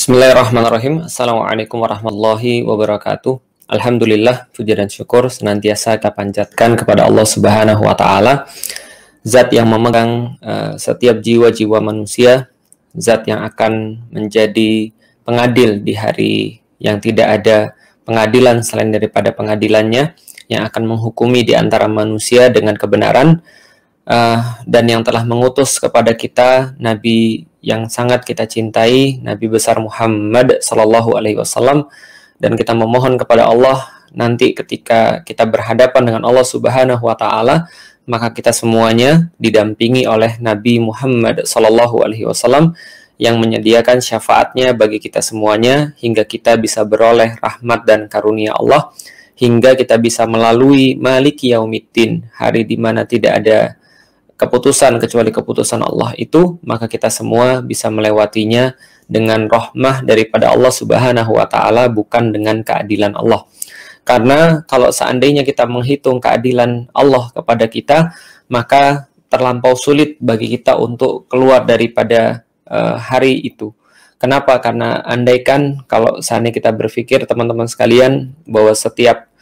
Bismillahirrahmanirrahim. Assalamualaikum warahmatullahi wabarakatuh. Alhamdulillah, puja dan syukur senantiasa kita panjatkan kepada Allah Subhanahu wa Ta'ala, Zat yang memegang setiap jiwa-jiwa manusia, Zat yang akan menjadi pengadil di hari yang tidak ada pengadilan selain daripada pengadilannya, yang akan menghukumi di antara manusia dengan kebenaran, dan yang telah mengutus kepada kita Nabi yang sangat kita cintai, Nabi besar Muhammad Sallallahu Alaihi Wasallam, dan kita memohon kepada Allah nanti ketika kita berhadapan dengan Allah Subhanahu Wa Taala, maka kita semuanya didampingi oleh Nabi Muhammad Sallallahu Alaihi Wasallam yang menyediakan syafaatnya bagi kita semuanya hingga kita bisa beroleh rahmat dan karunia Allah, hingga kita bisa melalui Maliki Yaumiddin, hari di mana tidak ada keputusan kecuali keputusan Allah itu, maka kita semua bisa melewatinya dengan rahmah daripada Allah Subhanahu wa Ta'ala, bukan dengan keadilan Allah. Karena kalau seandainya kita menghitung keadilan Allah kepada kita, maka terlampau sulit bagi kita untuk keluar daripada hari itu. Kenapa? Karena andaikan kalau seandainya kita berpikir, teman-teman sekalian, bahwa setiap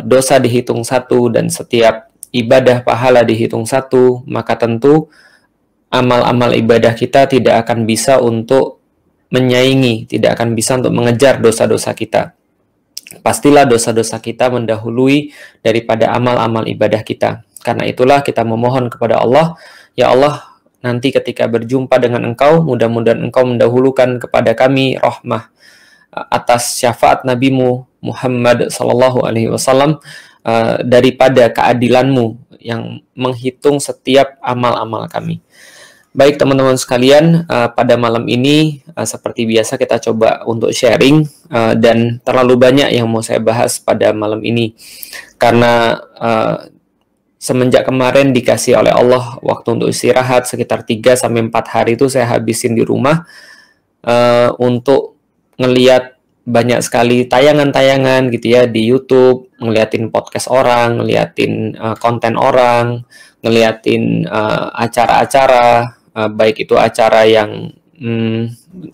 dosa dihitung satu dan setiap ibadah pahala dihitung satu, maka tentu amal-amal ibadah kita tidak akan bisa untuk menyaingi, tidak akan bisa untuk mengejar dosa-dosa kita. Pastilah dosa-dosa kita mendahului daripada amal-amal ibadah kita. Karena itulah kita memohon kepada Allah, ya Allah, nanti ketika berjumpa dengan Engkau, mudah-mudahan Engkau mendahulukan kepada kami rahmah atas syafaat Nabi-Mu Muhammad Sallallahu Alaihi Wasallam, daripada keadilanmu yang menghitung setiap amal-amal kami. Baik teman-teman sekalian, pada malam ini seperti biasa kita coba untuk sharing, dan terlalu banyak yang mau saya bahas pada malam ini karena semenjak kemarin dikasih oleh Allah waktu untuk istirahat sekitar 3-4 hari itu saya habisin di rumah untuk ngeliat banyak sekali tayangan-tayangan gitu ya di YouTube, ngeliatin podcast orang, ngeliatin konten orang, ngeliatin acara-acara, baik itu acara yang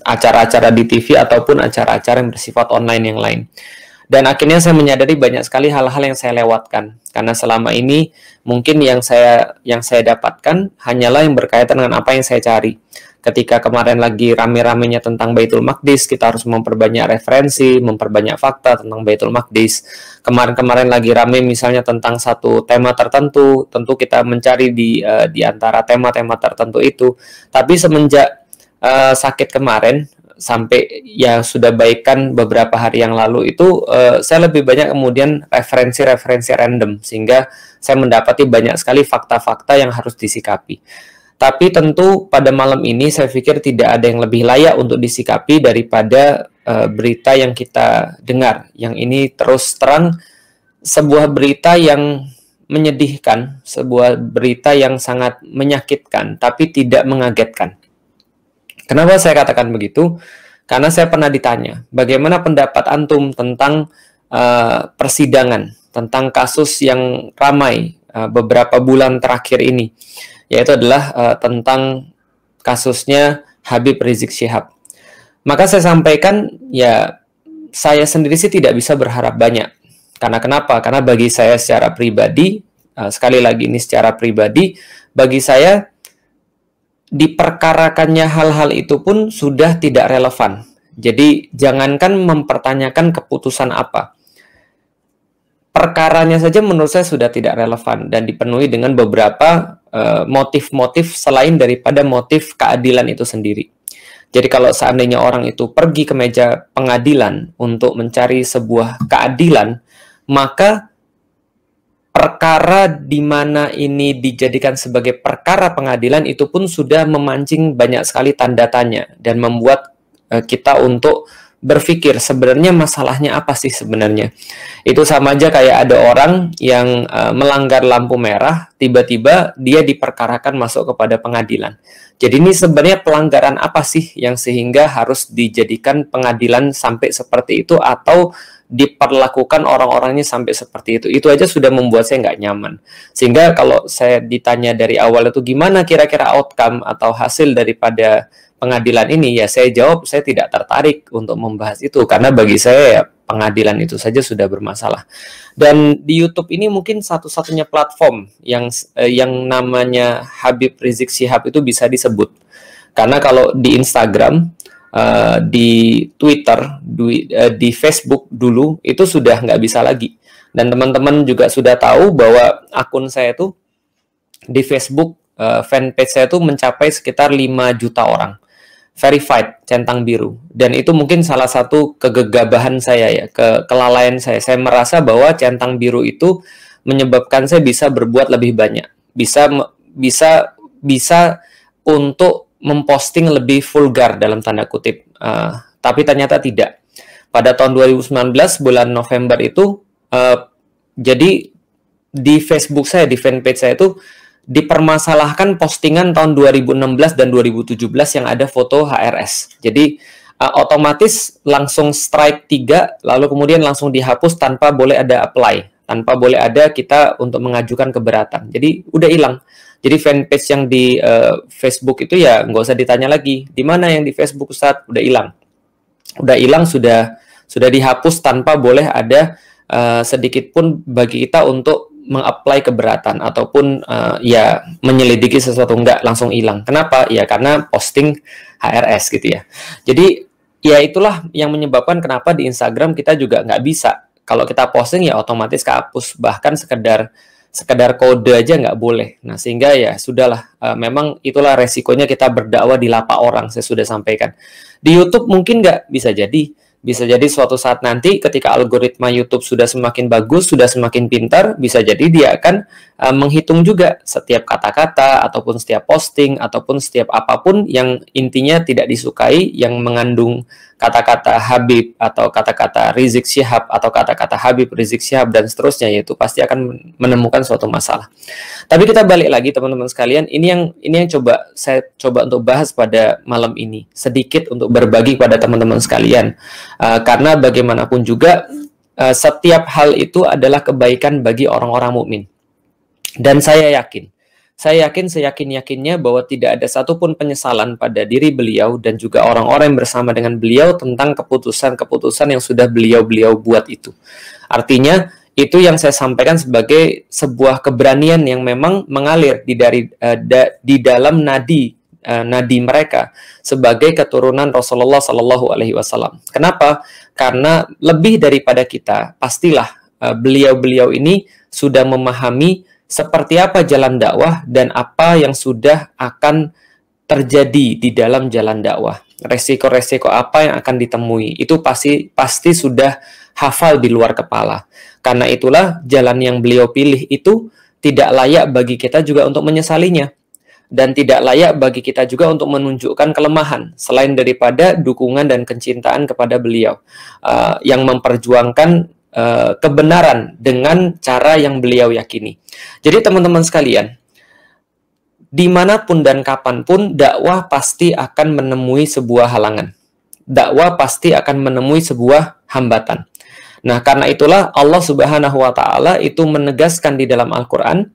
acara-acara di TV ataupun acara-acara yang bersifat online yang lain. Dan akhirnya saya menyadari banyak sekali hal-hal yang saya lewatkan, karena selama ini mungkin yang saya dapatkan hanyalah yang berkaitan dengan apa yang saya cari. Ketika kemarin lagi rame-ramenya tentang Baitul Maqdis, kita harus memperbanyak referensi, memperbanyak fakta tentang Baitul Maqdis. Kemarin-kemarin lagi rame misalnya tentang satu tema tertentu, tentu kita mencari di antara tema-tema tertentu itu. Tapi semenjak sakit kemarin, sampai ya sudah baikan beberapa hari yang lalu itu, saya lebih banyak kemudian referensi-referensi random, sehingga saya mendapati banyak sekali fakta-fakta yang harus disikapi. Tapi tentu pada malam ini saya pikir tidak ada yang lebih layak untuk disikapi daripada berita yang kita dengar. Yang ini terus terang sebuah berita yang menyedihkan, sebuah berita yang sangat menyakitkan, tapi tidak mengagetkan. Kenapa saya katakan begitu? Karena saya pernah ditanya, bagaimana pendapat antum tentang persidangan, tentang kasus yang ramai beberapa bulan terakhir ini, yaitu adalah tentang kasusnya Habib Rizik Syihab. Maka saya sampaikan, ya saya sendiri sih tidak bisa berharap banyak. Karena kenapa? Karena bagi saya secara pribadi, sekali lagi ini secara pribadi, bagi saya diperkarakannya hal-hal itu pun sudah tidak relevan. Jadi jangankan mempertanyakan keputusan apa, perkaranya saja menurut saya sudah tidak relevan dan dipenuhi dengan beberapa motif-motif selain daripada motif keadilan itu sendiri. Jadi kalau seandainya orang itu pergi ke meja pengadilan untuk mencari sebuah keadilan, maka perkara di mana ini dijadikan sebagai perkara pengadilan itu pun sudah memancing banyak sekali tanda tanya dan membuat kita untuk berpikir sebenarnya masalahnya apa sih sebenarnya. Itu sama aja kayak ada orang yang melanggar lampu merah, tiba-tiba dia diperkarakan masuk kepada pengadilan. Jadi ini sebenarnya pelanggaran apa sih yang sehingga harus dijadikan pengadilan sampai seperti itu, atau diperlakukan orang-orangnya sampai seperti itu. Itu aja sudah membuat saya nggak nyaman. Sehingga kalau saya ditanya dari awal itu gimana kira-kira outcome atau hasil daripada pengadilan ini, ya saya jawab saya tidak tertarik untuk membahas itu, karena bagi saya ya pengadilan itu saja sudah bermasalah. Dan di YouTube ini mungkin satu-satunya platform yang namanya Habib Rizik Syihab itu bisa disebut. Karena kalau di Instagram, di Twitter, di Facebook dulu itu sudah nggak bisa lagi. Dan teman-teman juga sudah tahu bahwa akun saya itu di Facebook, fanpage saya itu mencapai sekitar 5 juta orang verified, centang biru. Dan itu mungkin salah satu kegegabahan saya ya, kelalaian saya. Saya merasa bahwa centang biru itu menyebabkan saya bisa berbuat lebih banyak, bisa untuk memposting lebih vulgar dalam tanda kutip. Tapi ternyata tidak. Pada tahun 2019 bulan November itu, jadi di Facebook saya, di fanpage saya itu dipermasalahkan postingan tahun 2016 dan 2017 yang ada foto HRS. Jadi otomatis langsung strike 3, lalu kemudian langsung dihapus tanpa boleh ada apply, tanpa boleh ada kita untuk mengajukan keberatan. Jadi udah hilang. Jadi fanpage yang di Facebook itu ya nggak usah ditanya lagi. Di mana yang di Facebook, Ustadz? Udah hilang. Udah hilang, sudah dihapus tanpa boleh ada sedikit pun bagi kita untuk mengapply keberatan ataupun ya menyelidiki sesuatu, enggak, langsung hilang. Kenapa? Ya karena posting HRS gitu ya. Jadi ya itulah yang menyebabkan kenapa di Instagram kita juga nggak bisa. Kalau kita posting ya otomatis kehapus, bahkan sekedar kode aja nggak boleh. Nah sehingga ya sudahlah, memang itulah resikonya kita berdakwah di lapak orang, saya sudah sampaikan. Di YouTube mungkin nggak, bisa jadi suatu saat nanti ketika algoritma YouTube sudah semakin bagus, sudah semakin pintar, bisa jadi dia akan menghitung juga setiap kata-kata ataupun setiap posting ataupun setiap apapun yang intinya tidak disukai, yang mengandung kata-kata Habib atau kata-kata Rizik Syihab atau kata-kata Habib Rizik Syihab dan seterusnya, yaitu pasti akan menemukan suatu masalah. Tapi kita balik lagi teman-teman sekalian, ini yang saya coba untuk bahas pada malam ini, sedikit untuk berbagi pada teman-teman sekalian. Karena bagaimanapun juga setiap hal itu adalah kebaikan bagi orang-orang mukmin. Dan saya yakin seyakin-yakinnya bahwa tidak ada satupun penyesalan pada diri beliau dan juga orang-orang yang bersama dengan beliau tentang keputusan-keputusan yang sudah beliau buat itu. Artinya, itu yang saya sampaikan sebagai sebuah keberanian yang memang mengalir di dalam nadi mereka sebagai keturunan Rasulullah Shallallahu Alaihi Wasallam. Kenapa? Karena lebih daripada kita, pastilah beliau-beliau ini sudah memahami seperti apa jalan dakwah dan apa yang sudah akan terjadi di dalam jalan dakwah. Resiko-resiko apa yang akan ditemui itu pasti sudah hafal di luar kepala. Karena itulah jalan yang beliau pilih itu tidak layak bagi kita juga untuk menyesalinya. Dan tidak layak bagi kita juga untuk menunjukkan kelemahan selain daripada dukungan dan kecintaan kepada beliau yang memperjuangkan kebenaran dengan cara yang beliau yakini. Jadi teman-teman sekalian, dimanapun dan kapanpun dakwah pasti akan menemui sebuah halangan. Dakwah pasti akan menemui sebuah hambatan. Nah, karena itulah Allah Subhanahu wa taala itu menegaskan di dalam Al-Qur'an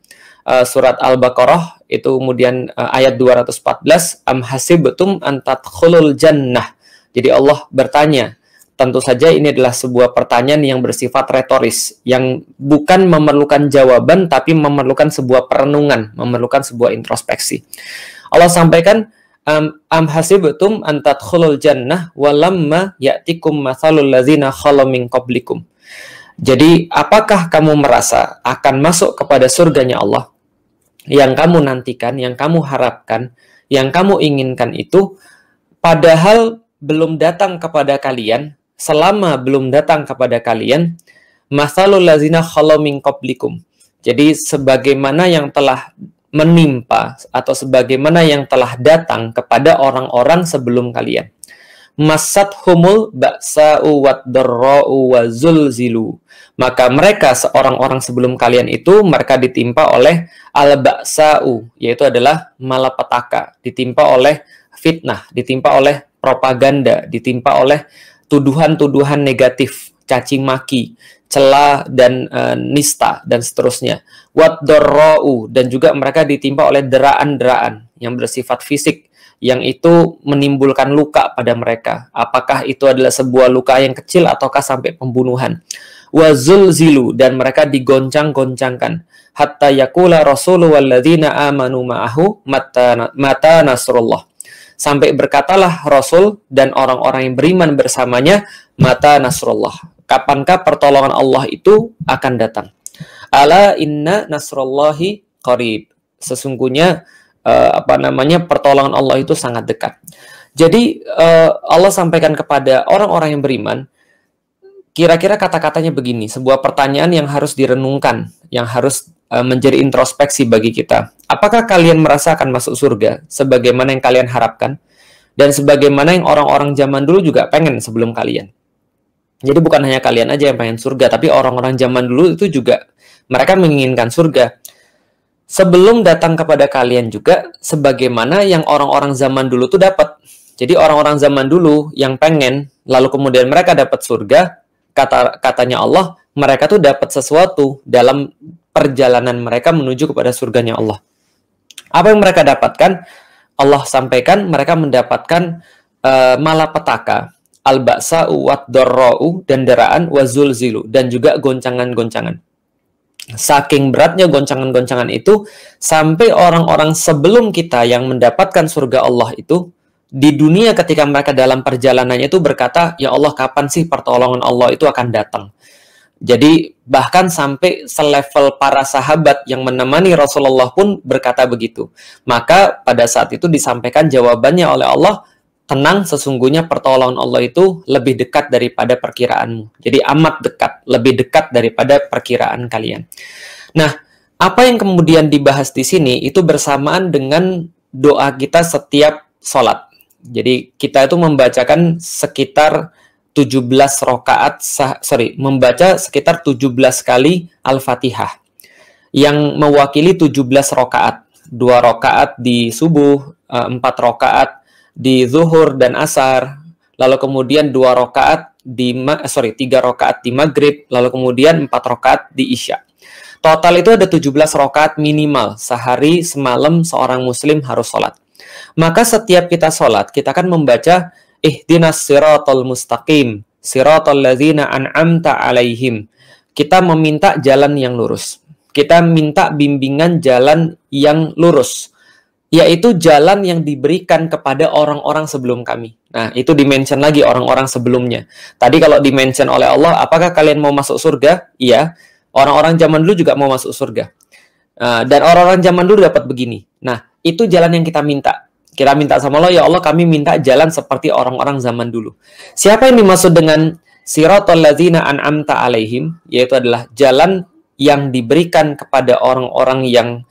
surat Al-Baqarah itu kemudian ayat 214, am hasibtum an tadkhulul jannah. Jadi Allah bertanya, tentu saja ini adalah sebuah pertanyaan yang bersifat retoris, yang bukan memerlukan jawaban tapi memerlukan sebuah perenungan, memerlukan sebuah introspeksi. Allah sampaikan, am hasibtum an tadkhulul jannah walamma ya'tikum mathalul ladzina khalu min qablikum. Jadi, apakah kamu merasa akan masuk kepada surganya Allah? Yang kamu nantikan, yang kamu harapkan, yang kamu inginkan itu, padahal belum datang kepada kalian, selama belum datang kepada kalian, mathalul ladzina khalu min qablikum. Jadi, sebagaimana yang telah menimpa, atau sebagaimana yang telah datang kepada orang-orang sebelum kalian. Masathumul ba'sa'u wad-dharra'u wa zulzilu. Maka mereka, seorang-orang sebelum kalian itu, mereka ditimpa oleh al-ba'sa'u, yaitu adalah malapetaka, ditimpa oleh fitnah, ditimpa oleh propaganda, ditimpa oleh tuduhan-tuduhan negatif, caci maki, cela dan nista dan seterusnya. Wad-dharra'u, dan juga mereka ditimpa oleh deraan-deraan yang bersifat fisik, yang itu menimbulkan luka pada mereka. Apakah itu adalah sebuah luka yang kecil ataukah sampai pembunuhan. Wa zulzilu, dan mereka digoncang-goncangkan. Hatta yaqula rasulu walladzina amanu ma'ahu mata nasrullah. Sampai berkatalah Rasul dan orang-orang yang beriman bersamanya, mata nasrullah. Kapankah pertolongan Allah itu akan datang? Ala inna nasrullahi qarib. Sesungguhnya pertolongan Allah itu sangat dekat. Jadi Allah sampaikan kepada orang-orang yang beriman, kira-kira kata-katanya begini, sebuah pertanyaan yang harus direnungkan, yang harus menjadi introspeksi bagi kita. Apakah kalian merasa akan masuk surga sebagaimana yang kalian harapkan? Dan sebagaimana yang orang-orang zaman dulu juga pengen sebelum kalian. Jadi bukan hanya kalian aja yang pengen surga, tapi orang-orang zaman dulu itu juga mereka menginginkan surga. Sebelum datang kepada kalian juga, sebagaimana yang orang-orang zaman dulu tuh dapat. Jadi orang-orang zaman dulu yang pengen, lalu kemudian mereka dapat surga, katanya Allah, mereka tuh dapat sesuatu dalam perjalanan mereka menuju kepada surganya Allah. Apa yang mereka dapatkan? Allah sampaikan mereka mendapatkan malapetaka, al-ba'sa'u wad-dharra'u, dan deraan, wazulzilu, dan juga goncangan-goncangan. Saking beratnya goncangan-goncangan itu, sampai orang-orang sebelum kita yang mendapatkan surga Allah itu, di dunia ketika mereka dalam perjalanannya itu berkata, ya Allah, kapan sih pertolongan Allah itu akan datang? Jadi bahkan sampai selevel para sahabat yang menemani Rasulullah pun berkata begitu. Maka pada saat itu disampaikan jawabannya oleh Allah, tenang, sesungguhnya pertolongan Allah itu lebih dekat daripada perkiraanmu. Jadi amat dekat, lebih dekat daripada perkiraan kalian. Nah, apa yang kemudian dibahas di sini itu bersamaan dengan doa kita setiap sholat. Jadi kita itu membacakan sekitar 17 rakaat, membaca sekitar 17 kali Al-Fatihah. Yang mewakili 17 rakaat. 2 rakaat di subuh, 4 rakaat di zuhur dan asar, lalu kemudian 3 rakaat di maghrib, lalu kemudian 4 rakaat di isya. Total itu ada 17 rakaat minimal sehari semalam seorang muslim harus sholat. Maka setiap kita sholat, kita akan membaca ihdinas siratal mustaqim, siratal ladzina an'amta alaihim. Kita meminta jalan yang lurus. Kita minta bimbingan jalan yang lurus, yaitu jalan yang diberikan kepada orang-orang sebelum kami. Nah, itu dimention lagi orang-orang sebelumnya. Tadi kalau dimention oleh Allah, apakah kalian mau masuk surga? Iya. Orang-orang zaman dulu juga mau masuk surga. Dan orang-orang zaman dulu dapat begini. Nah, itu jalan yang kita minta. Kita minta sama Allah, ya Allah, kami minta jalan seperti orang-orang zaman dulu. Siapa yang dimaksud dengan siratal ladzina an'amta alaihim? Yaitu adalah jalan yang diberikan kepada orang-orang yang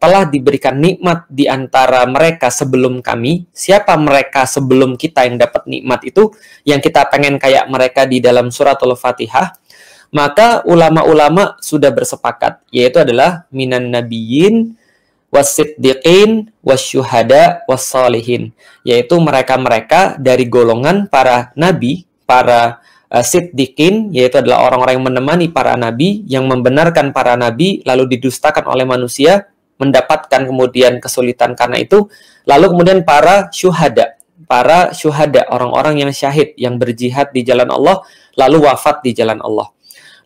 telah diberikan nikmat di antara mereka sebelum kami. Siapa mereka sebelum kita yang dapat nikmat itu, yang kita pengen kayak mereka di dalam suratul Fatihah? Maka ulama-ulama sudah bersepakat, yaitu adalah minan nabiyyin wasiddiqin wasyuhada wassalihin, yaitu mereka-mereka dari golongan para nabi, para siddiqin, yaitu adalah orang-orang yang menemani para nabi, yang membenarkan para nabi, lalu didustakan oleh manusia, mendapatkan kemudian kesulitan karena itu. Lalu kemudian para syuhada, orang-orang yang syahid, yang berjihad di jalan Allah, lalu wafat di jalan Allah.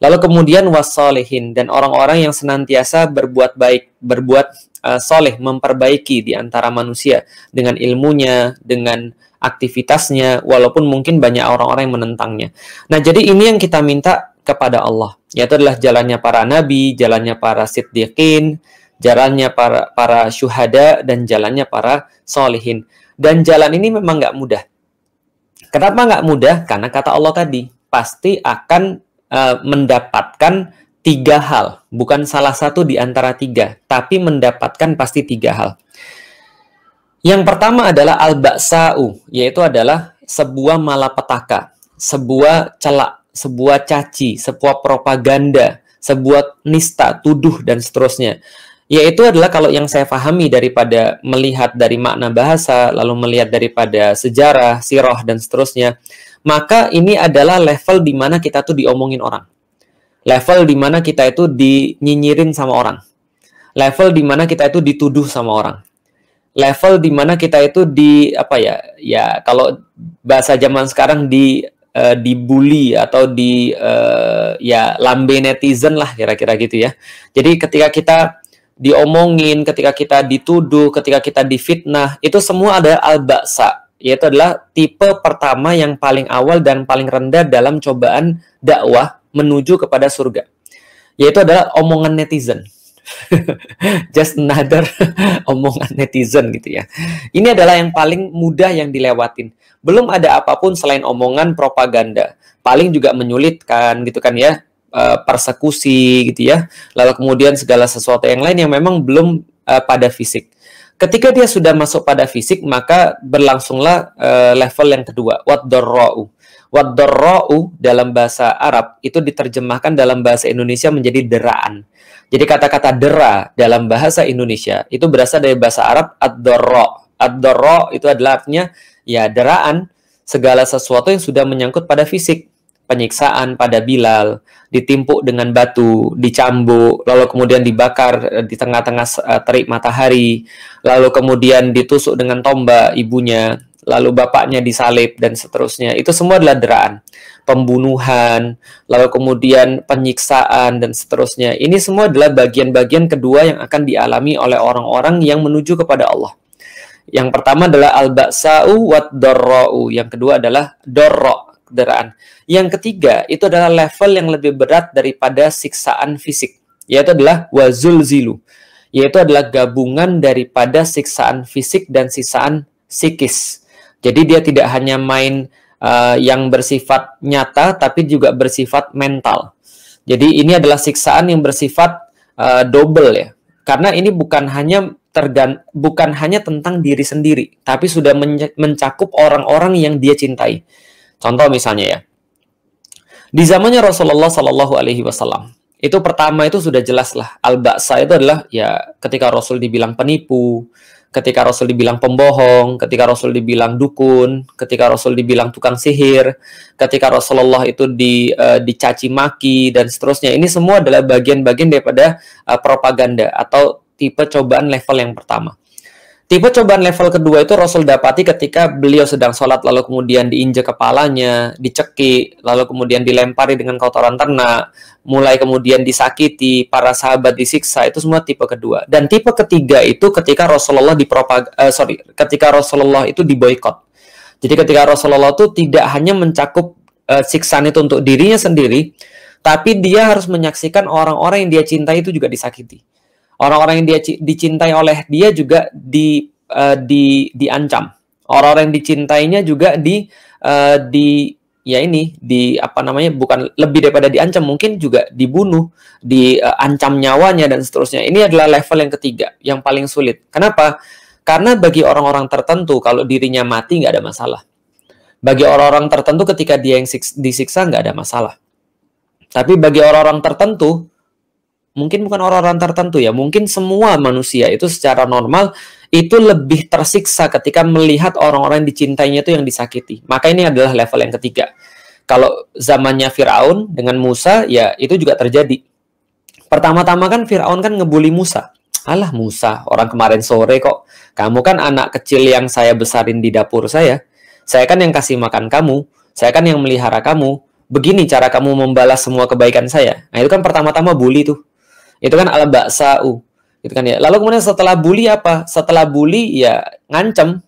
Lalu kemudian wassalihin, dan orang-orang yang senantiasa berbuat baik, berbuat soleh, memperbaiki di antara manusia dengan ilmunya, dengan aktivitasnya, walaupun mungkin banyak orang-orang yang menentangnya. Nah, jadi ini yang kita minta kepada Allah, yaitu adalah jalannya para nabi, jalannya para siddiqin, jalannya para syuhada, dan jalannya para solihin. Dan jalan ini memang nggak mudah. Kenapa nggak mudah? Karena kata Allah tadi, pasti akan mendapatkan 3 hal. Bukan salah satu di antara 3, tapi mendapatkan pasti 3 hal. Yang pertama adalah al-ba'sa'u, yaitu adalah sebuah malapetaka, sebuah celak, sebuah caci, sebuah propaganda, sebuah nista, tuduh, dan seterusnya. Yaitu adalah kalau yang saya pahami daripada melihat dari makna bahasa, lalu melihat daripada sejarah, sirah, dan seterusnya, maka ini adalah level di mana kita tuh diomongin orang. Level di mana kita itu dinyinyirin sama orang. Level di mana kita itu dituduh sama orang. level di mana kita itu di apa ya? Ya kalau bahasa zaman sekarang dibully atau ya lambe netizen lah kira-kira gitu ya. Jadi ketika kita diomongin, ketika kita dituduh, ketika kita difitnah, itu semua ada al-ba'sa, yaitu adalah tipe pertama yang paling awal dan paling rendah dalam cobaan dakwah menuju kepada surga, yaitu adalah omongan netizen. Just another omongan netizen gitu ya. Ini adalah yang paling mudah yang dilewatin. Belum ada apapun selain omongan propaganda. Paling juga menyulitkan gitu kan ya. Persekusi gitu ya. Lalu kemudian segala sesuatu yang lain yang memang belum pada fisik. Ketika dia sudah masuk pada fisik, maka berlangsunglah level yang kedua, wad-darra'u. Wad-darra'u dalam bahasa Arab itu diterjemahkan dalam bahasa Indonesia menjadi deraan. Jadi kata-kata dera dalam bahasa Indonesia itu berasal dari bahasa Arab ad-darra'. Ad-darra' itu adalah artinya ya deraan, segala sesuatu yang sudah menyangkut pada fisik. Penyiksaan pada Bilal, ditimpuk dengan batu, dicambuk, lalu kemudian dibakar di tengah-tengah terik matahari, lalu kemudian ditusuk dengan tombak ibunya, lalu bapaknya disalib, dan seterusnya. Itu semua adalah deraan. Pembunuhan, lalu kemudian penyiksaan, dan seterusnya. Ini semua adalah bagian-bagian kedua yang akan dialami oleh orang-orang yang menuju kepada Allah. Yang pertama adalah al-ba'sa'u wad-darra'u. Yang kedua adalah darra', deraan. Yang ketiga, itu adalah level yang lebih berat daripada siksaan fisik, yaitu adalah wazulzilu, yaitu adalah gabungan daripada siksaan fisik dan siksaan psikis. Jadi dia tidak hanya main yang bersifat nyata, tapi juga bersifat mental. Jadi ini adalah siksaan yang bersifat double ya, karena ini bukan hanya tentang diri sendiri, tapi sudah mencakup orang-orang yang dia cintai. Contoh misalnya ya, di zamannya Rasulullah Shallallahu Alaihi Wasallam itu pertama itu sudah jelas lah, al-ba'sa itu adalah ya ketika Rasul dibilang penipu, ketika Rasul dibilang pembohong, ketika Rasul dibilang dukun, ketika Rasul dibilang tukang sihir, ketika Rasulullah itu dicaci maki dan seterusnya. Ini semua adalah bagian-bagian daripada propaganda atau tipe cobaan level yang pertama. Tipe cobaan level kedua itu Rasul dapati ketika beliau sedang sholat, lalu kemudian diinjak kepalanya, dicekik, lalu kemudian dilempari dengan kotoran ternak, mulai kemudian disakiti, para sahabat disiksa. Itu semua tipe kedua. Dan tipe ketiga itu ketika Rasulullah ketika Rasulullah itu diboikot. Jadi ketika Rasulullah itu tidak hanya mencakup siksaan itu untuk dirinya sendiri, tapi dia harus menyaksikan orang-orang yang dia cintai itu juga disakiti. Orang-orang yang dia dicintai oleh dia juga diancam. Orang-orang yang dicintainya juga bukan lebih daripada diancam, mungkin juga dibunuh, diancam nyawanya dan seterusnya. Ini adalah level yang ketiga, yang paling sulit. Kenapa? Karena bagi orang-orang tertentu kalau dirinya mati nggak ada masalah. Bagi orang-orang tertentu ketika dia yang disiksa nggak ada masalah. Tapi bagi orang-orang tertentu, mungkin bukan orang-orang tertentu ya, mungkin semua manusia itu secara normal itu lebih tersiksa ketika melihat orang-orang yang dicintainya itu yang disakiti. Maka ini adalah level yang ketiga. Kalau zamannya Firaun dengan Musa, ya itu juga terjadi. Pertama-tama kan Firaun kan ngebully Musa. Alah Musa, orang kemarin sore kok. Kamu kan anak kecil yang saya besarin di dapur saya. Saya kan yang kasih makan kamu. Saya kan yang melihara kamu. Begini cara kamu membalas semua kebaikan saya. Nah itu kan pertama-tama bully tuh. Itu kan al-ba'sa'u. Gitu kan ya. Lalu kemudian setelah bully apa? Setelah bully ya ngancem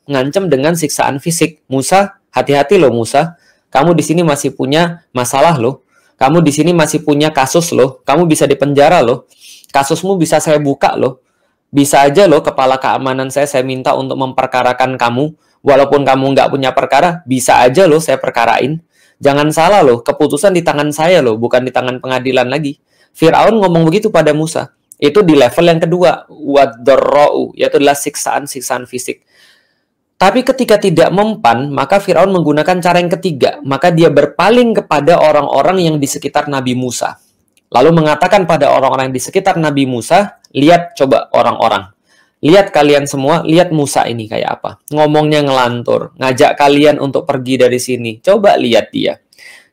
dengan siksaan fisik. Musa, hati-hati loh Musa. Kamu di sini masih punya masalah loh. Kamu di sini masih punya kasus loh. Kamu bisa dipenjara loh. Kasusmu bisa saya buka loh. Bisa aja loh kepala keamanan saya minta untuk memperkarakan kamu. Walaupun kamu nggak punya perkara, bisa aja loh saya perkarain. Jangan salah loh, keputusan di tangan saya loh, bukan di tangan pengadilan lagi. Firaun ngomong begitu pada Musa. Itu di level yang kedua, wad-darra'u, yaitu adalah siksaan fisik. Tapi ketika tidak mempan, maka Firaun menggunakan cara yang ketiga. Maka dia berpaling kepada orang-orang yang di sekitar Nabi Musa. Lalu mengatakan pada orang-orang yang di sekitar Nabi Musa, lihat coba orang-orang. Lihat kalian semua, lihat Musa ini kayak apa. Ngomongnya ngelantur, ngajak kalian untuk pergi dari sini. Coba lihat dia.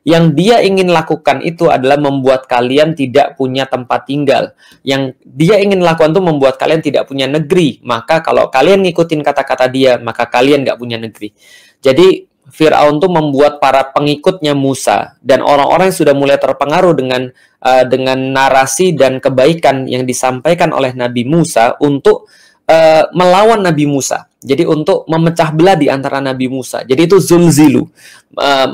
Yang dia ingin lakukan itu adalah membuat kalian tidak punya tempat tinggal. Yang dia ingin lakukan itu membuat kalian tidak punya negeri. Maka kalau kalian ngikutin kata-kata dia, maka kalian nggak punya negeri. Jadi Fir'aun tuh membuat para pengikutnya Musa dan orang-orang yang sudah mulai terpengaruh dengan narasi dan kebaikan yang disampaikan oleh Nabi Musa untuk melawan Nabi Musa. Jadi untuk memecah belah di antara Nabi Musa. Jadi itu zulzilu,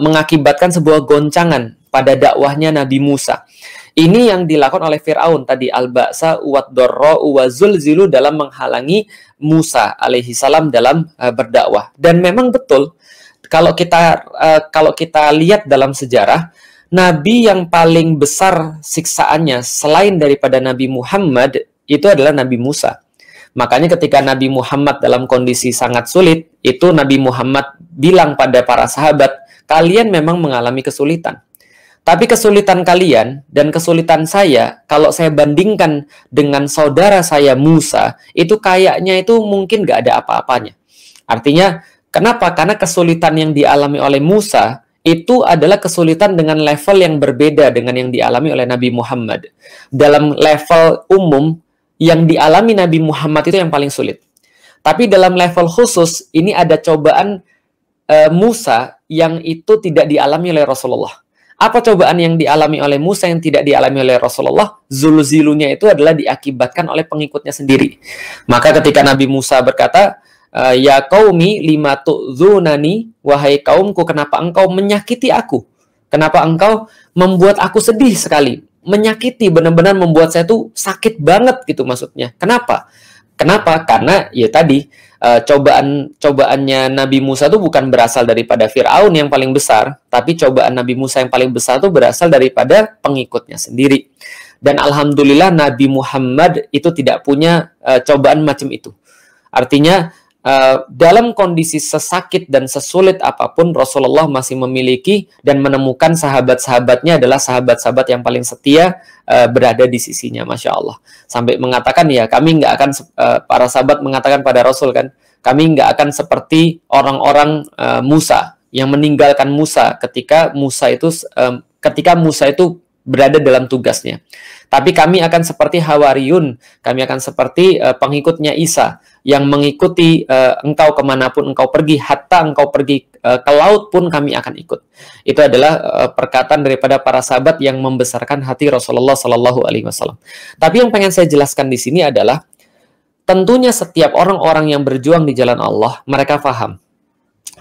mengakibatkan sebuah goncangan pada dakwahnya Nabi Musa. Ini yang dilakukan oleh Fir'aun tadi, al-ba'sa wad-dharra wa zulzilu, dalam menghalangi Musa alaihi salam dalam berdakwah. Dan memang betul, kalau kita lihat dalam sejarah, Nabi yang paling besar siksaannya selain daripada Nabi Muhammad itu adalah Nabi Musa. Makanya ketika Nabi Muhammad dalam kondisi sangat sulit, itu Nabi Muhammad bilang pada para sahabat, kalian memang mengalami kesulitan. Tapi kesulitan kalian dan kesulitan saya, kalau saya bandingkan dengan saudara saya Musa, itu kayaknya itu mungkin gak ada apa-apanya. Artinya, kenapa? Karena kesulitan yang dialami oleh Musa, itu adalah kesulitan dengan level yang berbeda dengan yang dialami oleh Nabi Muhammad. Dalam level umum, yang dialami Nabi Muhammad itu yang paling sulit. Tapi dalam level khusus, ini ada cobaan Musa yang itu tidak dialami oleh Rasulullah. Apa cobaan yang dialami oleh Musa yang tidak dialami oleh Rasulullah? Zulzilunya itu adalah diakibatkan oleh pengikutnya sendiri. Maka ketika Nabi Musa berkata, ya qaumi lima tu'dzunani, wahai kaumku, kenapa engkau menyakiti aku? Kenapa engkau membuat aku sedih sekali? Menyakiti, benar-benar membuat saya tuh sakit banget gitu maksudnya. Kenapa? Karena ya tadi cobaannya Nabi Musa itu bukan berasal daripada Fir'aun yang paling besar, tapi cobaan Nabi Musa yang paling besar itu berasal daripada pengikutnya sendiri. Dan alhamdulillah Nabi Muhammad itu tidak punya cobaan macam itu. Artinya dalam kondisi sesakit dan sesulit apapun, Rasulullah masih memiliki dan menemukan sahabat-sahabatnya adalah sahabat-sahabat yang paling setia berada di sisinya, Masya Allah. Sampai mengatakan, ya kami nggak akan, para sahabat mengatakan pada Rasul kan, kami nggak akan seperti orang-orang Musa, yang meninggalkan Musa ketika Musa itu berada dalam tugasnya. Tapi kami akan seperti Hawariyun, kami akan seperti pengikutnya Isa, yang mengikuti engkau kemanapun engkau pergi, hatta engkau pergi ke laut pun kami akan ikut. Itu adalah perkataan daripada para sahabat yang membesarkan hati Rasulullah Sallallahu Alaihi Wasallam. Tapi yang pengen saya jelaskan di sini adalah, tentunya setiap orang-orang yang berjuang di jalan Allah, mereka faham.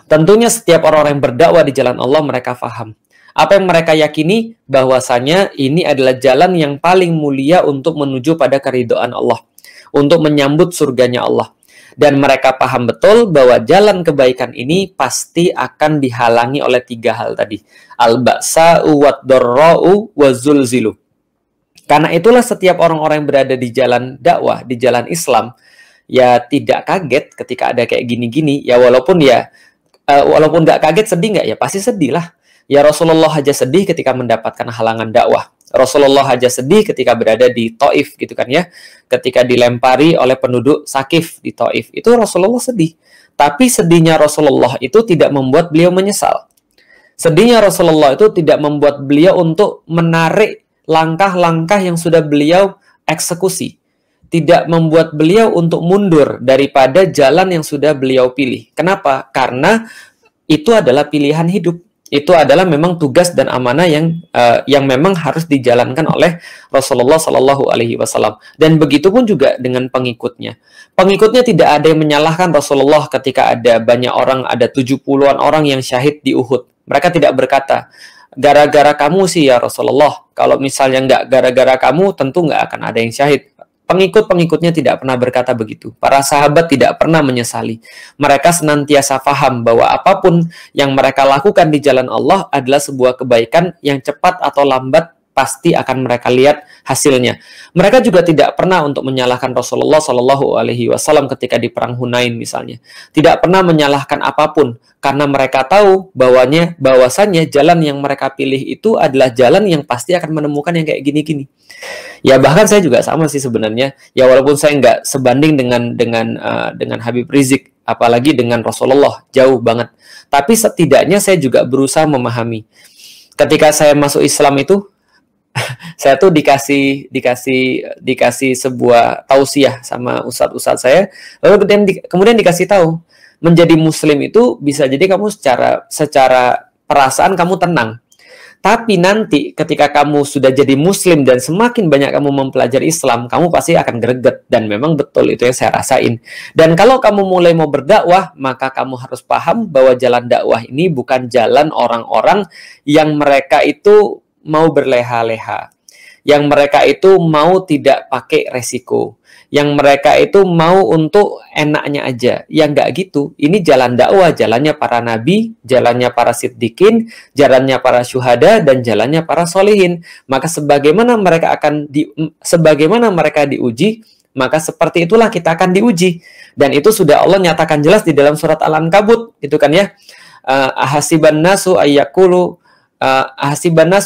Tentunya setiap orang-orang yang berdakwah di jalan Allah, mereka faham. Apa yang mereka yakini? Bahwasanya ini adalah jalan yang paling mulia untuk menuju pada keridhaan Allah, untuk menyambut surganya Allah. Dan mereka paham betul bahwa jalan kebaikan ini pasti akan dihalangi oleh 3 hal tadi. Al-ba'sa'u wad-dharra'u wa zulzilu. Karena itulah setiap orang-orang yang berada di jalan dakwah, di jalan Islam, ya tidak kaget ketika ada kayak gini-gini. Ya walaupun nggak kaget, sedih nggak? Ya pasti sedih lah. Ya Rasulullah aja sedih ketika mendapatkan halangan dakwah. Rasulullah aja sedih ketika berada di Taif gitu kan ya. Ketika dilempari oleh penduduk Sakif di Taif. Itu Rasulullah sedih. Tapi sedihnya Rasulullah itu tidak membuat beliau menyesal. Sedihnya Rasulullah itu tidak membuat beliau untuk menarik langkah-langkah yang sudah beliau eksekusi. Tidak membuat beliau untuk mundur daripada jalan yang sudah beliau pilih. Kenapa? Karena itu adalah pilihan hidup. Itu adalah memang tugas dan amanah yang memang harus dijalankan oleh Rasulullah Sallallahu Alaihi Wasallam. Dan begitu pun juga dengan pengikutnya. Pengikutnya tidak ada yang menyalahkan Rasulullah ketika ada banyak orang, ada 70-an orang yang syahid di Uhud. Mereka tidak berkata, gara-gara kamu sih ya Rasulullah. Kalau misalnya nggak gara-gara kamu, tentu nggak akan ada yang syahid. Pengikut-pengikutnya tidak pernah berkata begitu. Para sahabat tidak pernah menyesali. Mereka senantiasa paham bahwa apapun yang mereka lakukan di jalan Allah adalah sebuah kebaikan yang cepat atau lambat pasti akan mereka lihat hasilnya. Mereka juga tidak pernah untuk menyalahkan Rasulullah Shallallahu Alaihi Wasallam ketika di perang Hunain misalnya. Tidak pernah menyalahkan apapun karena mereka tahu bahwasannya jalan yang mereka pilih itu adalah jalan yang pasti akan menemukan yang kayak gini-gini. Ya bahkan saya juga sama sih sebenarnya. Ya walaupun saya nggak sebanding dengan Habib Rizik, apalagi dengan Rasulullah, jauh banget. Tapi setidaknya saya juga berusaha memahami. ketika saya masuk Islam itu, saya tuh dikasih sebuah tausiah sama ustadz saya, lalu kemudian dikasih tahu, menjadi muslim itu bisa jadi kamu secara perasaan kamu tenang. Tapi nanti ketika kamu sudah jadi muslim dan semakin banyak kamu mempelajari Islam, kamu pasti akan greget. Dan memang betul itu yang saya rasain. Dan kalau kamu mulai mau berdakwah, maka kamu harus paham bahwa jalan dakwah ini bukan jalan orang-orang yang mereka itu mau berleha-leha, yang mereka itu mau tidak pakai resiko, yang mereka itu mau untuk enaknya aja. Yang nggak gitu. Ini jalan dakwah, jalannya para nabi, jalannya para siddiqin, jalannya para syuhada, dan jalannya para solihin. Maka sebagaimana mereka diuji, maka seperti itulah kita akan diuji. Dan itu sudah Allah nyatakan jelas di dalam surat Al-Ankabut, gitu kan ya. Ahasiban nasu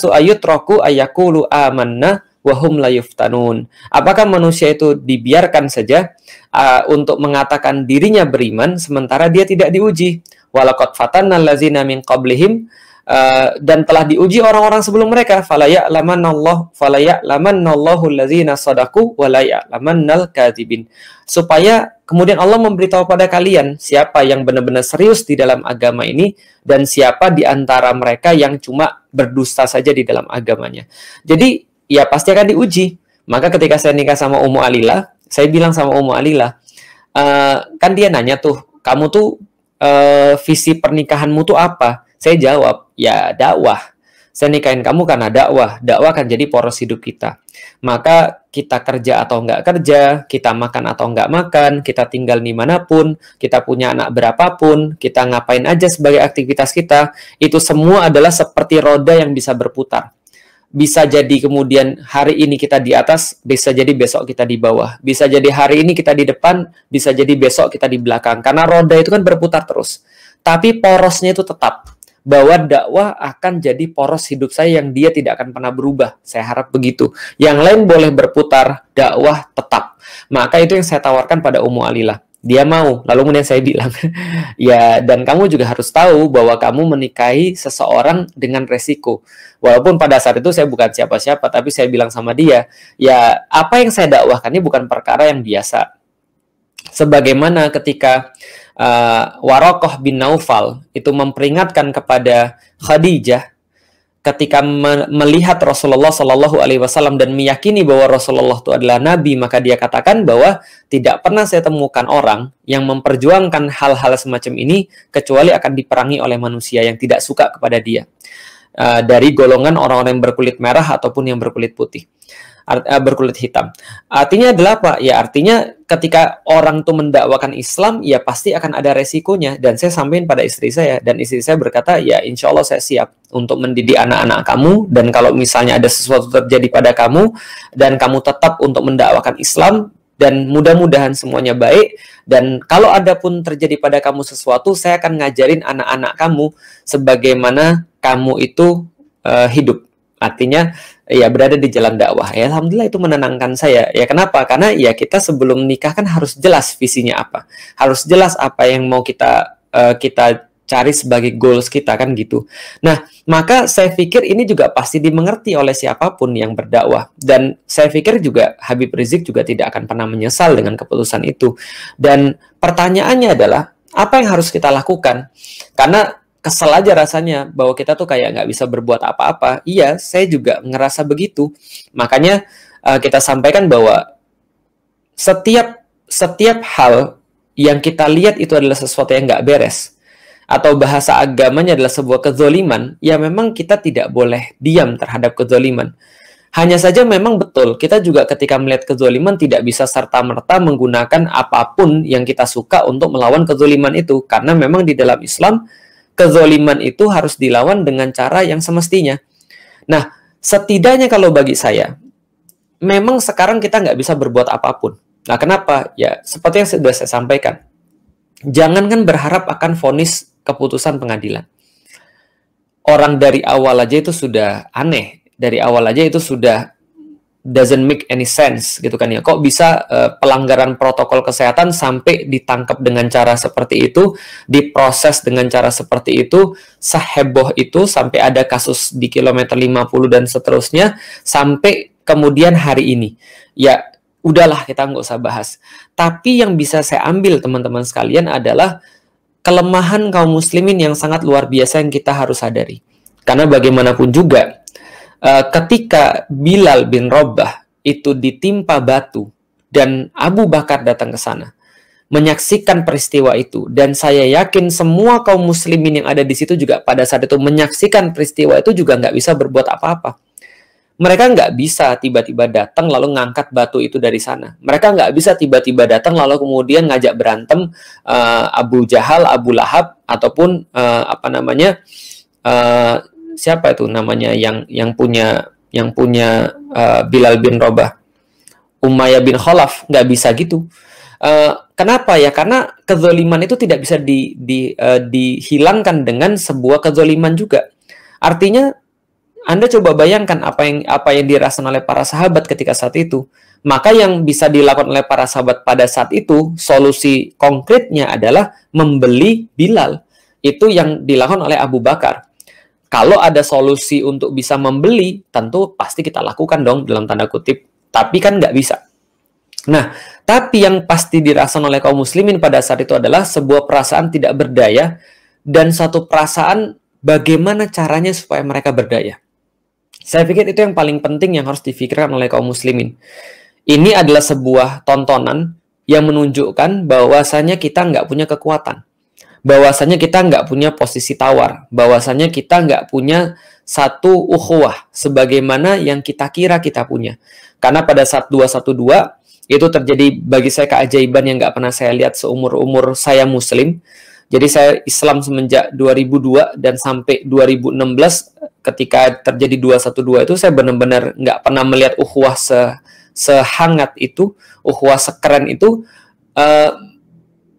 ayyutraku ayyakulu amanna wahum la yuftanun. Apakah manusia itu dibiarkan saja untuk mengatakan dirinya beriman sementara dia tidak diuji? Walaqad fatanna allazina min qablihim, dan telah diuji orang-orang sebelum mereka. Fala ya'lamannallahu allazina shadaqu wa la ya'lamannal kadzibin. Supaya kemudian Allah memberitahu pada kalian siapa yang benar-benar serius di dalam agama ini dan siapa di antara mereka yang cuma berdusta saja di dalam agamanya. Jadi ya pasti akan diuji. Maka ketika saya nikah sama Ummu Alilah, saya bilang sama Ummu Alilah, kan dia nanya tuh, kamu tuh visi pernikahanmu tuh apa? Saya jawab, ya dakwah. Saya nikahin kamu karena dakwah. Dakwah akan jadi poros hidup kita. Maka kita kerja atau nggak kerja, kita makan atau nggak makan, kita tinggal dimanapun, kita punya anak berapapun, kita ngapain aja sebagai aktivitas kita, itu semua adalah seperti roda yang bisa berputar. Bisa jadi kemudian hari ini kita di atas, bisa jadi besok kita di bawah. Bisa jadi hari ini kita di depan, bisa jadi besok kita di belakang. Karena roda itu kan berputar terus. Tapi porosnya itu tetap. Bahwa dakwah akan jadi poros hidup saya yang dia tidak akan pernah berubah. Saya harap begitu. Yang lain boleh berputar, dakwah tetap. Maka itu yang saya tawarkan pada Ummu Alilah. Dia mau. Lalu kemudian saya bilang, ya, dan kamu juga harus tahu bahwa kamu menikahi seseorang dengan resiko. Walaupun pada saat itu saya bukan siapa-siapa, tapi saya bilang sama dia, ya, apa yang saya dakwahkan ini bukan perkara yang biasa. Sebagaimana ketika Waraqah bin Naufal itu memperingatkan kepada Khadijah ketika melihat Rasulullah Shallallahu Alaihi Wasallam dan meyakini bahwa Rasulullah itu adalah Nabi, maka dia katakan bahwa tidak pernah saya temukan orang yang memperjuangkan hal-hal semacam ini kecuali akan diperangi oleh manusia yang tidak suka kepada dia, dari golongan orang-orang yang berkulit merah ataupun yang berkulit putih, berkulit hitam. Artinya adalah apa? Ya artinya ketika orang itu mendakwakan Islam, ya pasti akan ada resikonya. Dan saya sampaikan pada istri saya, dan istri saya berkata, ya insya Allah saya siap untuk mendidik anak-anak kamu, dan kalau misalnya ada sesuatu terjadi pada kamu, dan kamu tetap untuk mendakwakan Islam, dan mudah-mudahan semuanya baik, dan kalau ada pun terjadi pada kamu sesuatu, saya akan ngajarin anak-anak kamu sebagaimana kamu itu hidup. Artinya ya berada di jalan dakwah. Ya alhamdulillah itu menenangkan saya. Ya kenapa? Karena ya kita sebelum nikah kan harus jelas visinya apa. Harus jelas apa yang mau kita cari sebagai goals kita kan gitu. Nah, maka saya pikir ini juga pasti dimengerti oleh siapapun yang berdakwah. Dan saya pikir juga Habib Rizik juga tidak akan pernah menyesal dengan keputusan itu. Dan pertanyaannya adalah apa yang harus kita lakukan? Karena kesel aja rasanya bahwa kita tuh kayak nggak bisa berbuat apa-apa. Iya, saya juga ngerasa begitu. Makanya kita sampaikan bahwa setiap hal yang kita lihat itu adalah sesuatu yang nggak beres, atau bahasa agamanya adalah sebuah kezoliman, ya memang kita tidak boleh diam terhadap kezoliman. Hanya saja memang betul, kita juga ketika melihat kezoliman tidak bisa serta-merta menggunakan apapun yang kita suka untuk melawan kezoliman itu. Karena memang di dalam Islam, kezoliman itu harus dilawan dengan cara yang semestinya. Nah, setidaknya kalau bagi saya, memang sekarang kita nggak bisa berbuat apapun. Nah, kenapa? Ya, seperti yang sudah saya sampaikan. Jangankan berharap akan vonis keputusan pengadilan. Orang dari awal aja itu sudah aneh. Dari awal aja itu sudah doesn't make any sense gitu kan ya. Kok bisa pelanggaran protokol kesehatan sampai ditangkap dengan cara seperti itu, diproses dengan cara seperti itu, seheboh itu sampai ada kasus di kilometer 50 dan seterusnya sampai kemudian hari ini. Ya udahlah, kita nggak usah bahas. Tapi yang bisa saya ambil teman-teman sekalian adalah kelemahan kaum muslimin yang sangat luar biasa yang kita harus sadari. Karena bagaimanapun juga, ketika Bilal bin Rabah itu ditimpa batu dan Abu Bakar datang ke sana, menyaksikan peristiwa itu, dan saya yakin semua kaum muslimin yang ada di situ juga pada saat itu menyaksikan peristiwa itu juga nggak bisa berbuat apa-apa. Mereka nggak bisa tiba-tiba datang lalu ngangkat batu itu dari sana. Mereka nggak bisa tiba-tiba datang lalu kemudian ngajak berantem Abu Jahal, Abu Lahab, ataupun siapa itu namanya yang punya Bilal bin Rabah, Umayyah bin Khalaf. Nggak bisa gitu. Kenapa ya? Karena kezaliman itu tidak bisa dihilangkan dengan sebuah kezaliman juga. Artinya Anda coba bayangkan apa yang dirasakan oleh para sahabat ketika saat itu. Maka yang bisa dilakukan oleh para sahabat pada saat itu, solusi konkretnya adalah membeli Bilal. Itu yang dilakukan oleh Abu Bakar. Kalau ada solusi untuk bisa membeli, tentu pasti kita lakukan dong dalam tanda kutip. Tapi kan nggak bisa. Nah, tapi yang pasti dirasakan oleh kaum muslimin pada saat itu adalah sebuah perasaan tidak berdaya dan satu perasaan bagaimana caranya supaya mereka berdaya. Saya pikir itu yang paling penting yang harus difikirkan oleh kaum muslimin. Ini adalah sebuah tontonan yang menunjukkan bahwasanya kita nggak punya kekuatan. Bahwasanya kita nggak punya posisi tawar. Bahwasanya kita nggak punya satu ukhuwah sebagaimana yang kita kira kita punya. Karena pada saat 212, itu terjadi bagi saya keajaiban yang nggak pernah saya lihat seumur-umur saya muslim. Jadi saya Islam semenjak 2002 dan sampai 2016 ketika terjadi 212 itu saya benar-benar nggak pernah melihat ukhuwah sehangat itu, ukhuwah sekeren itu.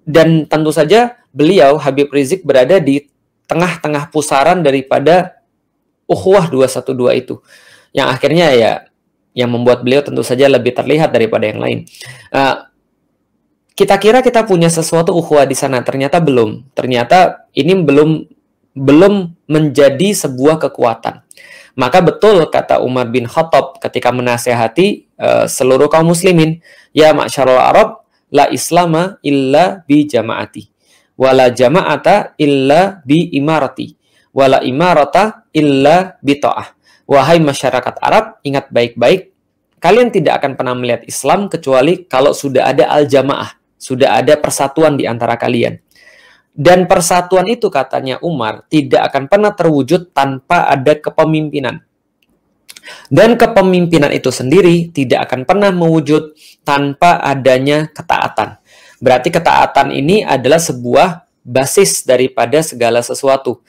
Dan tentu saja beliau, Habib Rizik, berada di tengah-tengah pusaran daripada ukhuwah 212 itu. Yang akhirnya ya, yang membuat beliau tentu saja lebih terlihat daripada yang lain. Kita kira kita punya sesuatu ukhuwah di sana, ternyata belum. Ternyata ini belum menjadi sebuah kekuatan. Maka betul kata Umar bin Khattab ketika menasehati seluruh kaum muslimin, ya ma'syarul Arab, la islama illa bi jama'ati, wala jama'ata illa bi imarati, wala imarata illa bi ta'ah. Wahai masyarakat Arab, ingat baik-baik, kalian tidak akan pernah melihat Islam kecuali kalau sudah ada al-jamaah, sudah ada persatuan di antara kalian. Dan persatuan itu, katanya Umar, tidak akan pernah terwujud tanpa ada kepemimpinan. Dan kepemimpinan itu sendiri tidak akan pernah mewujud tanpa adanya ketaatan. Berarti ketaatan ini adalah sebuah basis daripada segala sesuatu.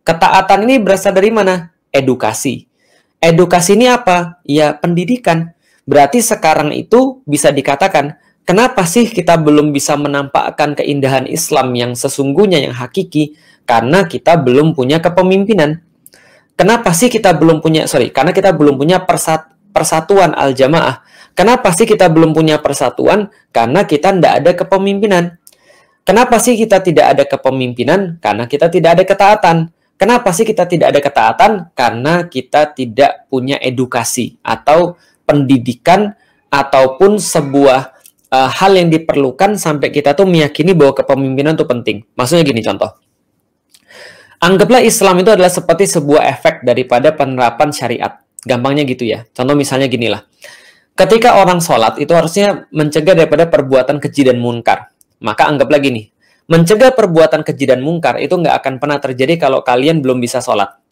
Ketaatan ini berasal dari mana? Edukasi. Edukasi ini apa? Ya, pendidikan. Berarti sekarang itu bisa dikatakan, kenapa sih kita belum bisa menampakkan keindahan Islam yang sesungguhnya, yang hakiki? Karena kita belum punya kepemimpinan. Kenapa sih kita belum punya, karena kita belum punya persatuan al-jamaah. Kenapa sih kita belum punya persatuan? Karena kita tidak ada kepemimpinan. Kenapa sih kita tidak ada kepemimpinan? Karena kita tidak ada ketaatan. Kenapa sih kita tidak ada ketaatan? Karena kita tidak punya edukasi atau pendidikan ataupun sebuah hal yang diperlukan sampai kita tuh meyakini bahwa kepemimpinan itu penting. Maksudnya gini, contoh. Anggaplah Islam itu adalah seperti sebuah efek daripada penerapan syariat. Gampangnya gitu ya. Contoh misalnya ginilah. Ketika orang sholat itu harusnya mencegah daripada perbuatan keji dan munkar. Maka anggaplah gini. Mencegah perbuatan keji dan munkar itu nggak akan pernah terjadi kalau kalian belum bisa sholat.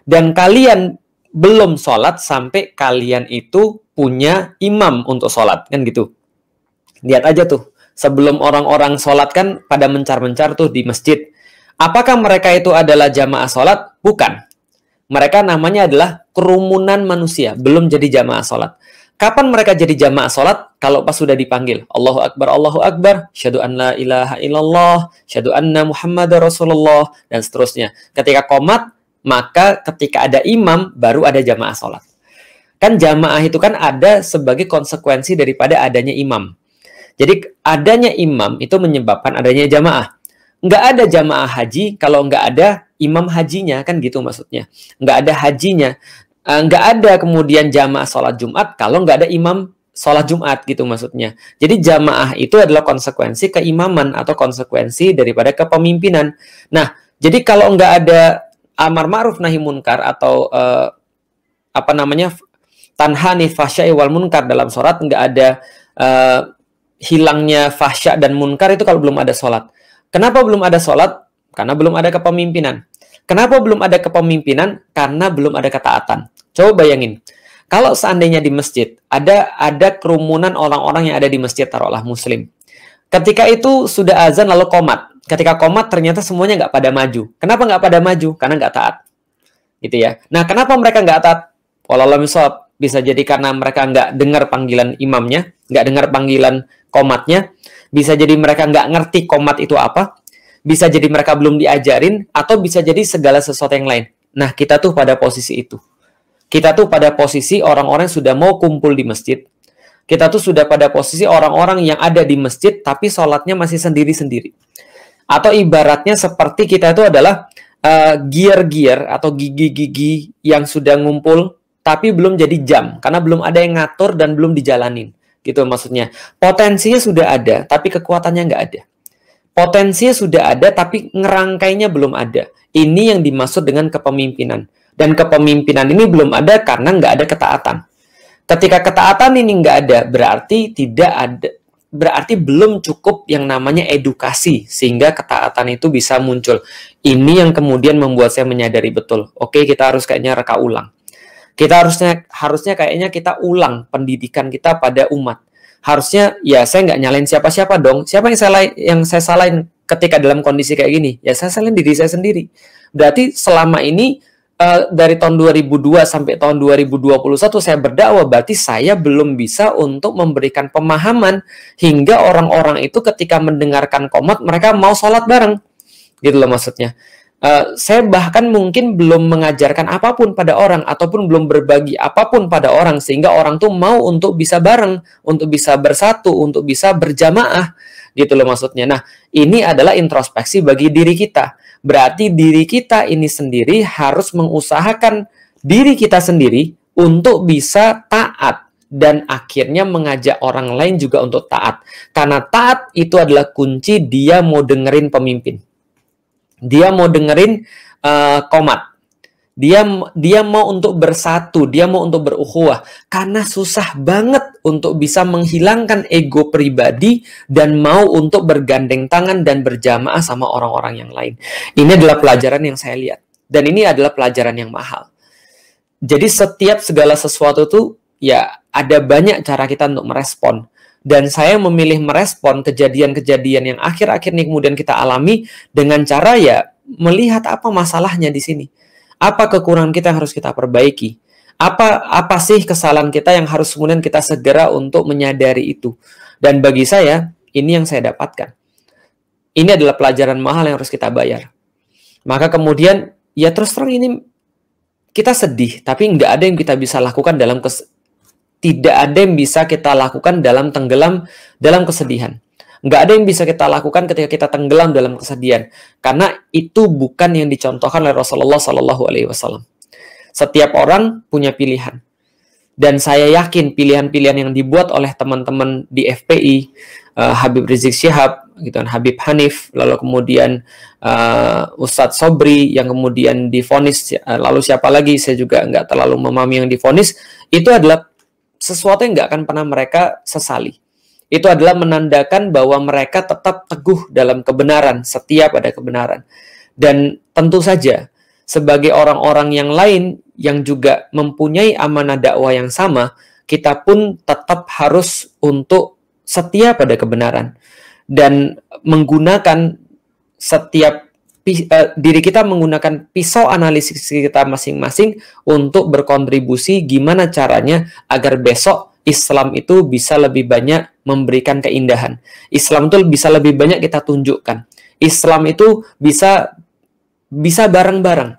Dan kalian belum sholat sampai kalian itu punya imam untuk sholat. Kan gitu. Lihat aja tuh. Sebelum orang-orang sholat kan pada mencar-mencar tuh di masjid. Apakah mereka itu adalah jamaah sholat? Bukan. Mereka namanya adalah kerumunan manusia. Belum jadi jamaah sholat. Kapan mereka jadi jamaah sholat? Kalau pas sudah dipanggil. Allahu Akbar, syahadu an la ilaha illallah, syahadu anna Muhammadar Rasulullah, dan seterusnya. Ketika qomat, maka ketika ada imam, baru ada jamaah sholat. Kan jamaah itu kan ada sebagai konsekuensi daripada adanya imam. Jadi adanya imam itu menyebabkan adanya jamaah. Nggak ada jamaah haji kalau nggak ada imam hajinya, kan gitu maksudnya. Nggak ada hajinya. Nggak ada kemudian jamaah sholat Jumat kalau nggak ada imam sholat Jumat, gitu maksudnya. Jadi jamaah itu adalah konsekuensi keimaman atau konsekuensi daripada kepemimpinan. Nah, jadi kalau nggak ada amar ma'ruf nahi munkar atau tanhani fahsya'i wal munkar dalam sholat, nggak ada hilangnya fahsya dan munkar itu kalau belum ada sholat. Kenapa belum ada sholat? Karena belum ada kepemimpinan. Kenapa belum ada kepemimpinan? Karena belum ada ketaatan. Coba bayangin, kalau seandainya di masjid ada kerumunan orang-orang yang ada di masjid, taruhlah muslim. Ketika itu sudah azan lalu qomat. Ketika qomat ternyata semuanya nggak pada maju. Kenapa nggak pada maju? Karena nggak taat. Gitu ya. Nah, kenapa mereka nggak taat? Wallahu a'lam. Bisa jadi karena mereka nggak dengar panggilan imamnya, nggak dengar panggilan qomatnya. Bisa jadi mereka nggak ngerti qomat itu apa. Bisa jadi mereka belum diajarin, atau bisa jadi segala sesuatu yang lain. Nah, kita tuh pada posisi itu. Kita tuh pada posisi orang-orang yang sudah mau kumpul di masjid. Kita tuh sudah pada posisi orang-orang yang ada di masjid, tapi sholatnya masih sendiri-sendiri. Atau ibaratnya seperti kita itu adalah gear-gear atau gigi-gigi yang sudah ngumpul, tapi belum jadi jam. Karena belum ada yang ngatur dan belum dijalanin. Gitu maksudnya. Potensinya sudah ada, tapi kekuatannya nggak ada. Potensinya sudah ada, tapi ngerangkainya belum ada. Ini yang dimaksud dengan kepemimpinan. Dan kepemimpinan ini belum ada karena nggak ada ketaatan. Ketika ketaatan ini nggak ada, berarti belum cukup yang namanya edukasi sehingga ketaatan itu bisa muncul. Ini yang kemudian membuat saya menyadari betul. Oke, kita harus kayaknya reka ulang. Kita harusnya kayaknya kita ulang pendidikan kita pada umat. Harusnya ya saya nggak nyalain siapa-siapa dong. Siapa yang saya salahin ketika dalam kondisi kayak gini? Ya saya salahin diri saya sendiri. Berarti selama ini dari tahun 2002 sampai tahun 2021 saya berdakwah, berarti saya belum bisa untuk memberikan pemahaman hingga orang-orang itu ketika mendengarkan qomat mereka mau sholat bareng, gitu loh maksudnya. Saya bahkan mungkin belum mengajarkan apapun pada orang ataupun belum berbagi apapun pada orang sehingga orang tuh mau untuk bisa bareng, untuk bisa bersatu, untuk bisa berjamaah, gitu loh maksudnya. Nah, ini adalah introspeksi bagi diri kita. Berarti diri kita ini sendiri harus mengusahakan diri kita sendiri untuk bisa taat dan akhirnya mengajak orang lain juga untuk taat. Karena taat itu adalah kunci dia mau dengerin pemimpin. Dia mau dengerin qomat. Dia mau untuk bersatu, dia mau untuk berukhuwah. Karena susah banget untuk bisa menghilangkan ego pribadi dan mau untuk bergandeng tangan dan berjamaah sama orang-orang yang lain. Ini adalah pelajaran yang saya lihat. Dan ini adalah pelajaran yang mahal. Jadi setiap segala sesuatu tuh ya ada banyak cara kita untuk merespon. Dan saya memilih merespon kejadian-kejadian yang akhir-akhir ini kemudian kita alami dengan cara ya melihat apa masalahnya di sini. Apa kekurangan kita yang harus kita perbaiki? Apa sih kesalahan kita yang harus kemudian kita segera untuk menyadari itu? Dan bagi saya, ini yang saya dapatkan. Ini adalah pelajaran mahal yang harus kita bayar. Maka kemudian, ya terus terang ini kita sedih, tapi nggak ada yang kita bisa lakukan tidak ada yang bisa kita lakukan dalam tenggelam dalam kesedihan. Nggak ada yang bisa kita lakukan ketika kita tenggelam dalam kesedihan. Karena itu bukan yang dicontohkan oleh Rasulullah SAW. Setiap orang punya pilihan. Dan saya yakin pilihan-pilihan yang dibuat oleh teman-teman di FPI, Habib Rizik Syihab, gitu, Habib Hanif, lalu kemudian Ustadz Sobri yang kemudian divonis, lalu siapa lagi, saya juga nggak terlalu memahami yang divonis, itu adalah sesuatu yang nggak akan pernah mereka sesali. Itu adalah menandakan bahwa mereka tetap teguh dalam kebenaran, setiap ada kebenaran. Dan tentu saja, sebagai orang-orang yang lain yang juga mempunyai amanah dakwah yang sama, kita pun tetap harus untuk setia pada kebenaran. Dan menggunakan diri kita menggunakan pisau analisis kita masing-masing untuk berkontribusi gimana caranya agar besok Islam itu bisa lebih banyak memberikan keindahan. Islam itu bisa lebih banyak kita tunjukkan. Islam itu bisa bareng-bareng,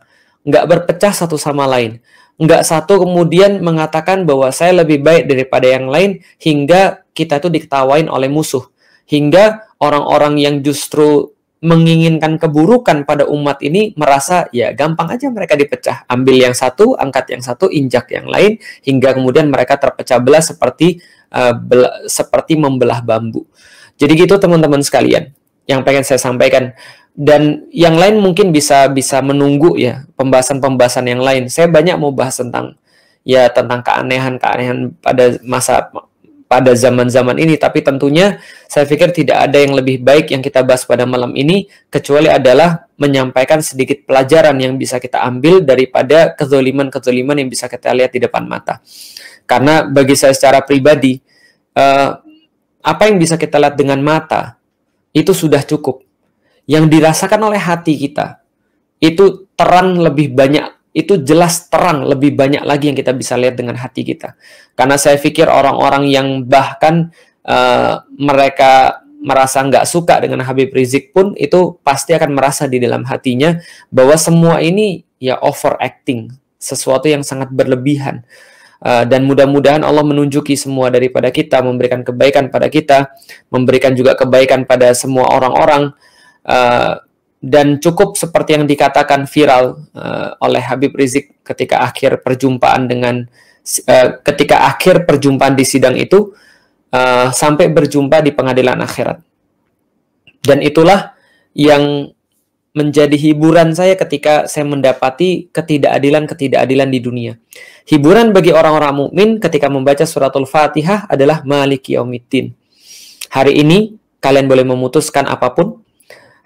nggak berpecah satu sama lain. nggak satu kemudian mengatakan bahwa saya lebih baik daripada yang lain hingga kita tuh diketawain oleh musuh. Hingga orang-orang yang justru menginginkan keburukan pada umat ini merasa ya gampang aja mereka dipecah. Ambil yang satu, angkat yang satu, injak yang lain, hingga kemudian mereka terpecah belah seperti membelah bambu. Jadi gitu teman-teman sekalian yang pengen saya sampaikan. Dan yang lain mungkin bisa menunggu ya pembahasan-pembahasan yang lain. Saya banyak mau bahas tentang keanehan-keanehan pada zaman-zaman ini, tapi tentunya saya pikir tidak ada yang lebih baik yang kita bahas pada malam ini kecuali adalah menyampaikan sedikit pelajaran yang bisa kita ambil daripada kezaliman-kezaliman yang bisa kita lihat di depan mata. Karena bagi saya secara pribadi, apa yang bisa kita lihat dengan mata itu sudah cukup. Yang dirasakan oleh hati kita itu terang lebih banyak. Itu jelas terang lebih banyak lagi yang kita bisa lihat dengan hati kita. Karena saya pikir orang-orang yang bahkan mereka merasa nggak suka dengan Habib Rizik pun itu pasti akan merasa di dalam hatinya bahwa semua ini ya overacting, sesuatu yang sangat berlebihan. Dan mudah-mudahan Allah menunjuki semua daripada kita, memberikan kebaikan pada kita, memberikan juga kebaikan pada semua orang-orang. Dan cukup seperti yang dikatakan viral oleh Habib Rizik ketika akhir perjumpaan di sidang itu sampai berjumpa di pengadilan akhirat. Dan itulah yang menjadi hiburan saya ketika saya mendapati ketidakadilan di dunia. Hiburan bagi orang-orang mukmin ketika membaca suratul Fatihah adalah Maliki Yaumiddin. Hari ini kalian boleh memutuskan apapun.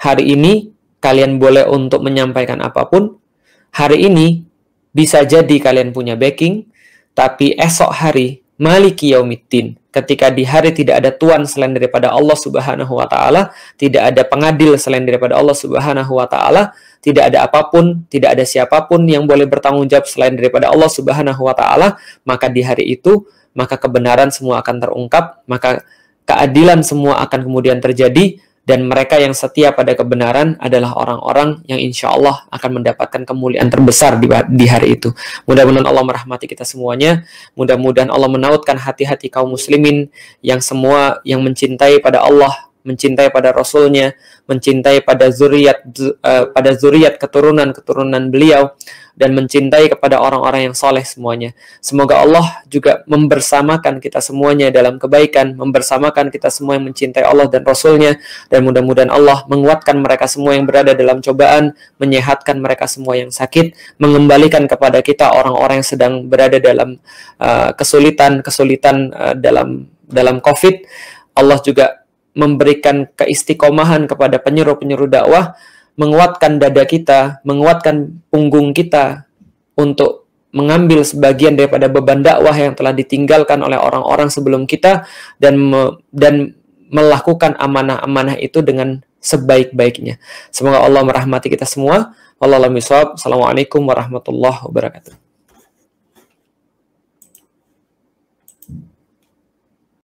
Hari ini kalian boleh untuk menyampaikan apapun. Hari ini bisa jadi kalian punya backing, tapi esok hari Maliki Yaumiddin, ketika di hari tidak ada Tuhan selain daripada Allah Subhanahu wa Ta'ala, tidak ada pengadil selain daripada Allah Subhanahu wa Ta'ala, tidak ada apapun, tidak ada siapapun yang boleh bertanggung jawab selain daripada Allah Subhanahu wa Ta'ala, maka di hari itu, maka kebenaran semua akan terungkap, maka keadilan semua akan kemudian terjadi. Dan mereka yang setia pada kebenaran adalah orang-orang yang insya Allah akan mendapatkan kemuliaan terbesar di hari itu. Mudah-mudahan Allah merahmati kita semuanya. Mudah-mudahan Allah menautkan hati-hati kaum muslimin yang semua yang mencintai pada Allah, mencintai pada Rasulnya, mencintai pada zuriat keturunan beliau, dan mencintai kepada orang-orang yang soleh semuanya. Semoga Allah juga membersamakan kita semuanya dalam kebaikan, membersamakan kita semua yang mencintai Allah dan Rasulnya, dan mudah-mudahan Allah menguatkan mereka semua yang berada dalam cobaan, menyehatkan mereka semua yang sakit, mengembalikan kepada kita orang-orang yang sedang berada dalam kesulitan dalam COVID. Allah juga memberikan keistiqomahan kepada penyuluh-penyuluh dakwah, menguatkan dada kita, menguatkan punggung kita untuk mengambil sebagian daripada beban dakwah yang telah ditinggalkan oleh orang-orang sebelum kita, dan melakukan amanah-amanah itu dengan sebaik-baiknya. Semoga Allah merahmati kita semua. Wallahu a'lam bishawab. Assalamualaikum warahmatullahi wabarakatuh.